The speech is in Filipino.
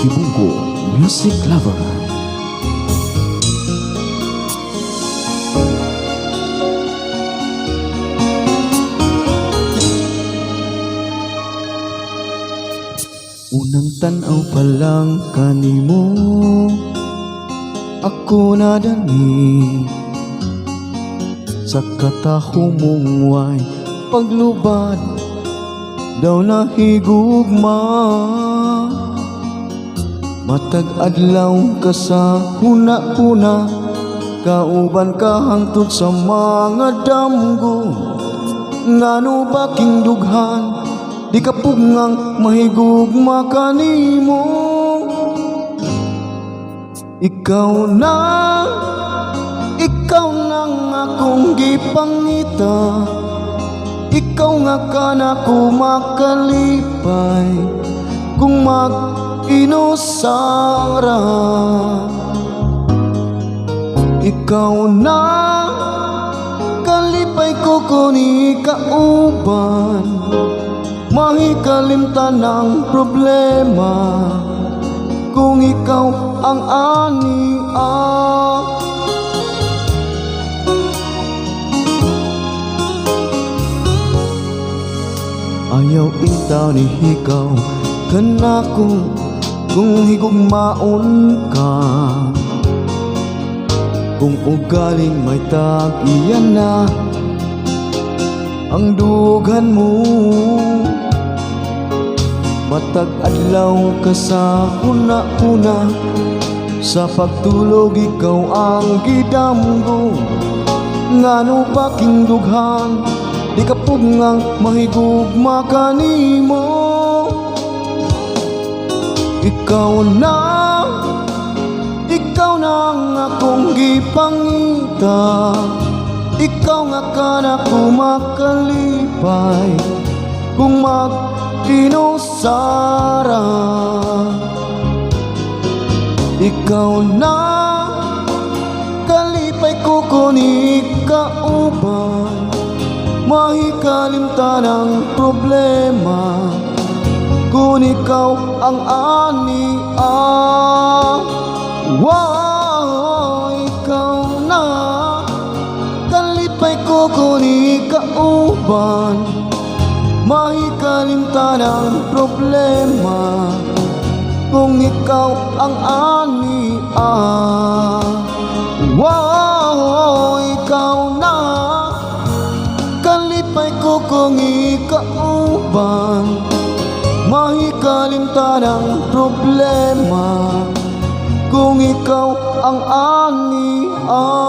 Kibunggo Music Lover. Unang tanaw pa lang kanimo ako nadani sa kataho mong way paglubad daw nahigugma. Matag adlaw ka sa huna-huna, kauban ka hangtod sa mga damgo. Ngano ba king dughan, di ka pugngang mahigugma kanimo. Ikaw na nga akong gipangita, ikaw nga kanako makalipay kung mag-inusara. Ikaw na kalipay ko kuni kauban, mahikalimtan ang problema kung ikaw ang ania. Ayaw intaw ni hikaw kanako kung higugmaon ka, kung ugaling may tag-iyan na ang dughan mo. Matag adlaw ka sa huna-huna, sa pagtulog ikaw ang gidamgo. Ngano ba king dughan, di ka pugngang mahigugma kanimo. Ikaw na ang akong gipangita, ikaw nga kanako makalipay kung mag-inusara. Ikaw na kalipay ko kuni kauban, mahikalimtan ang problema kung ikaw ang ania. Wow, ikaw na kalipay ko kuni kauban, mahikalimtan ang problema kung ikaw ang ania. Wow, ikaw na kalipay ko kung ikauban, mahikalimtan ang problema kung ikaw ang ania.